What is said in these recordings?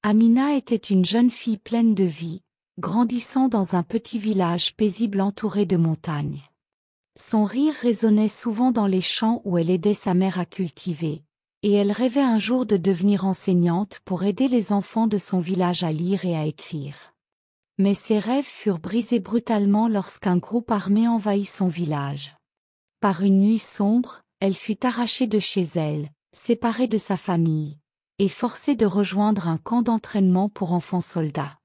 Amina était une jeune fille pleine de vie, grandissant dans un petit village paisible entouré de montagnes. Son rire résonnait souvent dans les champs où elle aidait sa mère à cultiver, et elle rêvait un jour de devenir enseignante pour aider les enfants de son village à lire et à écrire. Mais ses rêves furent brisés brutalement lorsqu'un groupe armé envahit son village. Par une nuit sombre, elle fut arrachée de chez elle, séparée de sa famille, et forcée de rejoindre un camp d'entraînement pour enfants soldats.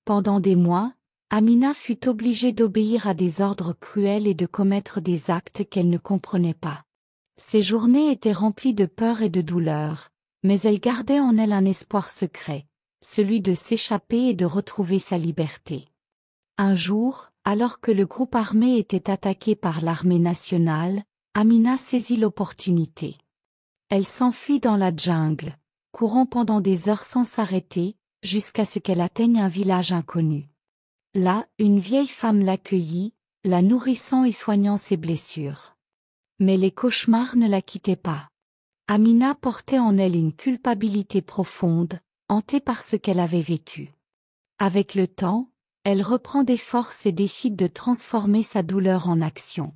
Pendant des mois, Amina fut obligée d'obéir à des ordres cruels et de commettre des actes qu'elle ne comprenait pas. Ses journées étaient remplies de peur et de douleur, mais elle gardait en elle un espoir secret, celui de s'échapper et de retrouver sa liberté. Un jour, alors que le groupe armé était attaqué par l'armée nationale, Amina saisit l'opportunité. Elle s'enfuit dans la jungle, courant pendant des heures sans s'arrêter, jusqu'à ce qu'elle atteigne un village inconnu. Là, une vieille femme l'accueillit, la nourrissant et soignant ses blessures. Mais les cauchemars ne la quittaient pas. Amina portait en elle une culpabilité profonde, hantée par ce qu'elle avait vécu. Avec le temps, elle reprend des forces et décide de transformer sa douleur en action.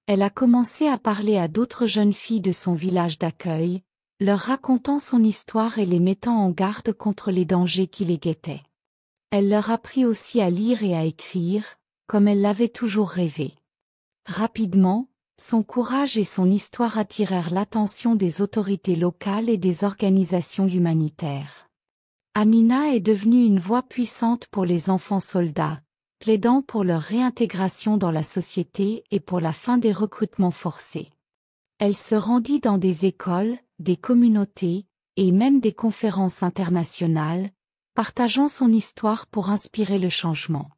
Elle a commencé à parler à d'autres jeunes filles de son village d'accueil, leur racontant son histoire et les mettant en garde contre les dangers qui les guettaient. Elle leur apprit aussi à lire et à écrire, comme elle l'avait toujours rêvé. Rapidement, son courage et son histoire attirèrent l'attention des autorités locales et des organisations humanitaires. Amina est devenue une voix puissante pour les enfants soldats, plaidant pour leur réintégration dans la société et pour la fin des recrutements forcés. Elle se rendit dans des écoles, des communautés, et même des conférences internationales, partageant son histoire pour inspirer le changement.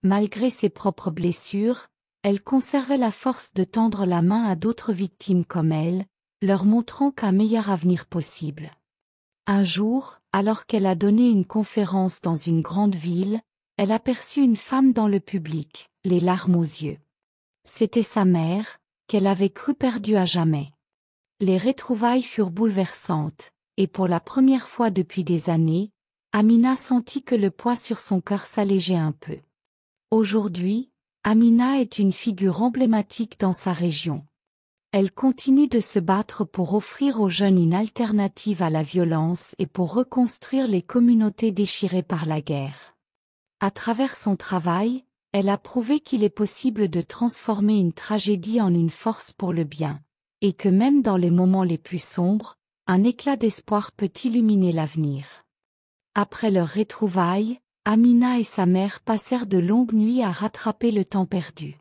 Malgré ses propres blessures, elle conservait la force de tendre la main à d'autres victimes comme elle, leur montrant qu'un meilleur avenir possible. Un jour, alors qu'elle a donné une conférence dans une grande ville, elle aperçut une femme dans le public, les larmes aux yeux. C'était sa mère, qu'elle avait cru perdue à jamais. Les retrouvailles furent bouleversantes, et pour la première fois depuis des années, Amina sentit que le poids sur son cœur s'allégeait un peu. Aujourd'hui, Amina est une figure emblématique dans sa région. Elle continue de se battre pour offrir aux jeunes une alternative à la violence et pour reconstruire les communautés déchirées par la guerre. À travers son travail, elle a prouvé qu'il est possible de transformer une tragédie en une force pour le bien, et que même dans les moments les plus sombres, un éclat d'espoir peut illuminer l'avenir. Après leur retrouvailles, Amina et sa mère passèrent de longues nuits à rattraper le temps perdu.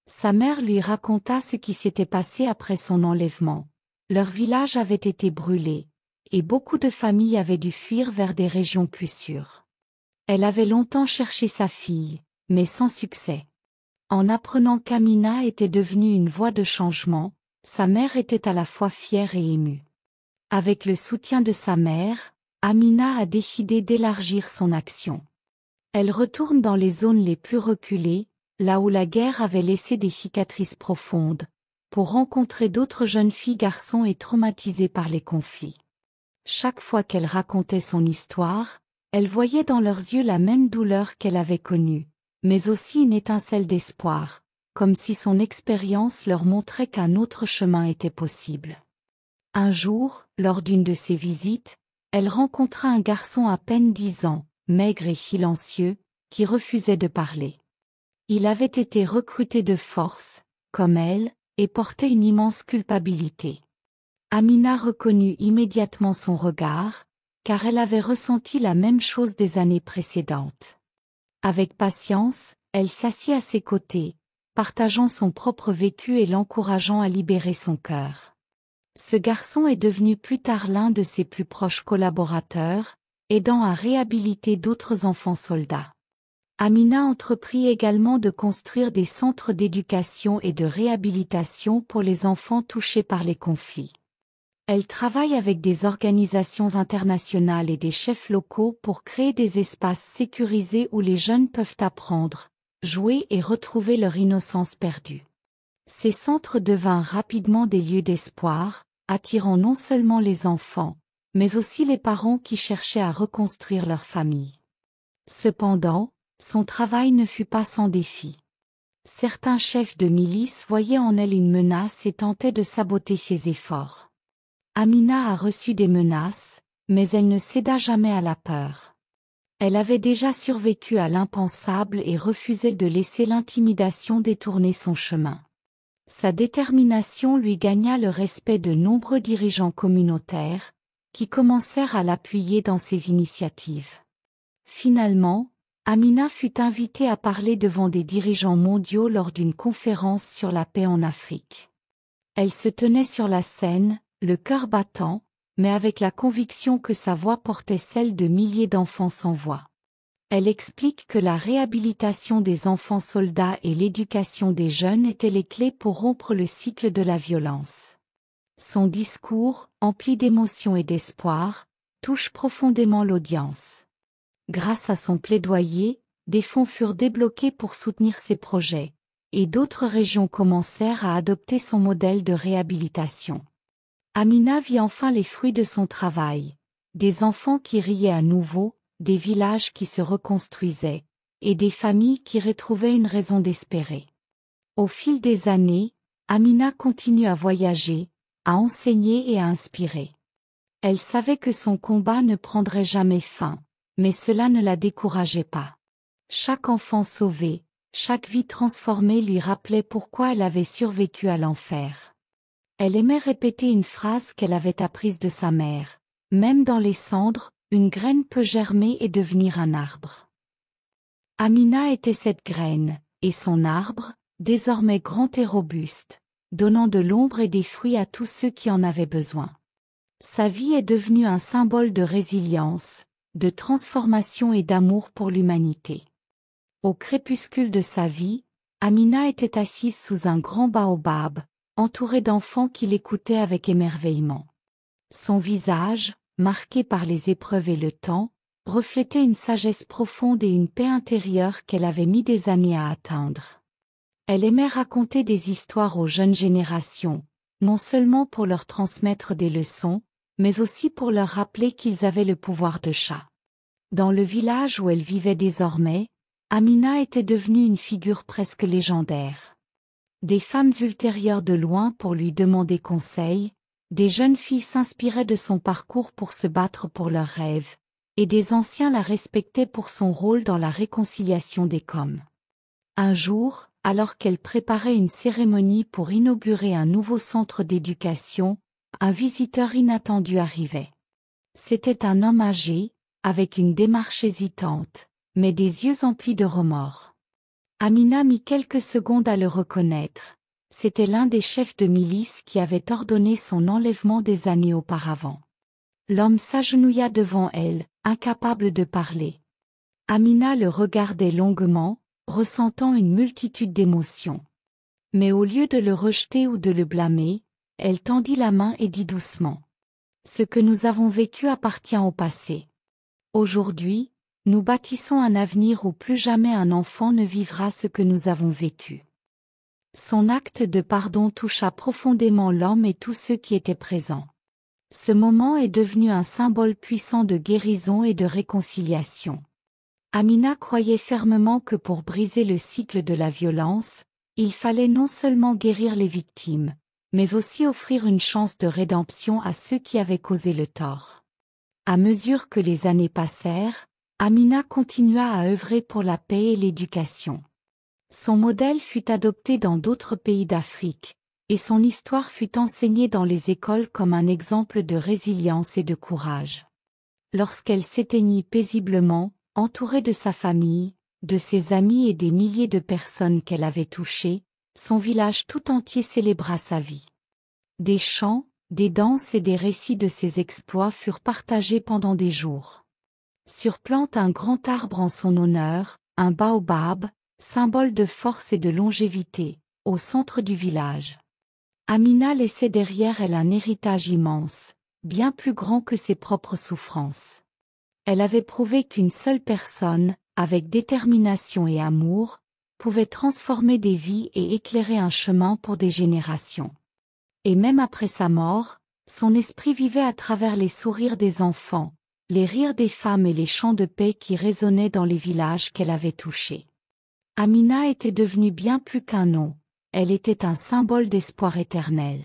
Sa mère lui raconta ce qui s'était passé après son enlèvement. Leur village avait été brûlé, et beaucoup de familles avaient dû fuir vers des régions plus sûres. Elle avait longtemps cherché sa fille, mais sans succès. En apprenant qu'Amina était devenue une voix de changement, sa mère était à la fois fière et émue. Avec le soutien de sa mère, Amina a décidé d'élargir son action. Elle retourne dans les zones les plus reculées, là où la guerre avait laissé des cicatrices profondes, pour rencontrer d'autres jeunes filles garçons et traumatisées par les conflits. Chaque fois qu'elle racontait son histoire, elle voyait dans leurs yeux la même douleur qu'elle avait connue, mais aussi une étincelle d'espoir, comme si son expérience leur montrait qu'un autre chemin était possible. Un jour, lors d'une de ses visites, elle rencontra un garçon à peine 10 ans, maigre et silencieux, qui refusait de parler. Il avait été recruté de force, comme elle, et portait une immense culpabilité. Amina reconnut immédiatement son regard, car elle avait ressenti la même chose des années précédentes. Avec patience, elle s'assit à ses côtés, partageant son propre vécu et l'encourageant à libérer son cœur. Ce garçon est devenu plus tard l'un de ses plus proches collaborateurs, aidant à réhabiliter d'autres enfants soldats. Amina entreprit également de construire des centres d'éducation et de réhabilitation pour les enfants touchés par les conflits. Elle travaille avec des organisations internationales et des chefs locaux pour créer des espaces sécurisés où les jeunes peuvent apprendre, jouer et retrouver leur innocence perdue. Ces centres devinrent rapidement des lieux d'espoir, attirant non seulement les enfants, mais aussi les parents qui cherchaient à reconstruire leur famille. Cependant, son travail ne fut pas sans défi. Certains chefs de milice voyaient en elle une menace et tentaient de saboter ses efforts. Amina a reçu des menaces, mais elle ne céda jamais à la peur. Elle avait déjà survécu à l'impensable et refusait de laisser l'intimidation détourner son chemin. Sa détermination lui gagna le respect de nombreux dirigeants communautaires, qui commencèrent à l'appuyer dans ses initiatives. Finalement, Amina fut invitée à parler devant des dirigeants mondiaux lors d'une conférence sur la paix en Afrique. Elle se tenait sur la scène, le cœur battant, mais avec la conviction que sa voix portait celle de milliers d'enfants sans voix. Elle explique que la réhabilitation des enfants soldats et l'éducation des jeunes étaient les clés pour rompre le cycle de la violence. Son discours, empli d'émotion et d'espoir, touche profondément l'audience. Grâce à son plaidoyer, des fonds furent débloqués pour soutenir ses projets, et d'autres régions commencèrent à adopter son modèle de réhabilitation. Amina vit enfin les fruits de son travail, des enfants qui riaient à nouveau, des villages qui se reconstruisaient, et des familles qui retrouvaient une raison d'espérer. Au fil des années, Amina continue à voyager, à enseigner et à inspirer. Elle savait que son combat ne prendrait jamais fin, mais cela ne la décourageait pas. Chaque enfant sauvé, chaque vie transformée lui rappelait pourquoi elle avait survécu à l'enfer. Elle aimait répéter une phrase qu'elle avait apprise de sa mère. Même dans les cendres, une graine peut germer et devenir un arbre. Amina était cette graine, et son arbre, désormais grand et robuste, donnant de l'ombre et des fruits à tous ceux qui en avaient besoin. Sa vie est devenue un symbole de résilience, de transformation et d'amour pour l'humanité. Au crépuscule de sa vie, Amina était assise sous un grand baobab, entourée d'enfants qui l'écoutaient avec émerveillement. Son visage, marqué par les épreuves et le temps, reflétait une sagesse profonde et une paix intérieure qu'elle avait mis des années à atteindre. Elle aimait raconter des histoires aux jeunes générations, non seulement pour leur transmettre des leçons, mais aussi pour leur rappeler qu'ils avaient le pouvoir de chat. Dans le village où elle vivait désormais, Amina était devenue une figure presque légendaire. Des femmes ultérieures de loin pour lui demander conseil, des jeunes filles s'inspiraient de son parcours pour se battre pour leurs rêves, et des anciens la respectaient pour son rôle dans la réconciliation des Coms. Un jour, alors qu'elle préparait une cérémonie pour inaugurer un nouveau centre d'éducation, un visiteur inattendu arrivait. C'était un homme âgé, avec une démarche hésitante, mais des yeux emplis de remords. Amina mit quelques secondes à le reconnaître. C'était l'un des chefs de milice qui avait ordonné son enlèvement des années auparavant. L'homme s'agenouilla devant elle, incapable de parler. Amina le regardait longuement, ressentant une multitude d'émotions. Mais au lieu de le rejeter ou de le blâmer, elle tendit la main et dit doucement : « Ce que nous avons vécu appartient au passé. Aujourd'hui, nous bâtissons un avenir où plus jamais un enfant ne vivra ce que nous avons vécu. » Son acte de pardon toucha profondément l'homme et tous ceux qui étaient présents. Ce moment est devenu un symbole puissant de guérison et de réconciliation. Amina croyait fermement que pour briser le cycle de la violence, il fallait non seulement guérir les victimes, mais aussi offrir une chance de rédemption à ceux qui avaient causé le tort. À mesure que les années passèrent, Amina continua à œuvrer pour la paix et l'éducation. Son modèle fut adopté dans d'autres pays d'Afrique, et son histoire fut enseignée dans les écoles comme un exemple de résilience et de courage. Lorsqu'elle s'éteignit paisiblement, entourée de sa famille, de ses amis et des milliers de personnes qu'elle avait touchées, son village tout entier célébra sa vie. Des chants, des danses et des récits de ses exploits furent partagés pendant des jours. Surplante un grand arbre en son honneur, un baobab, symbole de force et de longévité, au centre du village. Amina laissait derrière elle un héritage immense, bien plus grand que ses propres souffrances. Elle avait prouvé qu'une seule personne, avec détermination et amour, pouvait transformer des vies et éclairer un chemin pour des générations. Et même après sa mort, Son esprit vivait à travers les sourires des enfants, les rires des femmes et les chants de paix qui résonnaient dans les villages qu'elle avait touchés. Amina était devenue bien plus qu'un nom, elle était un symbole d'espoir éternel.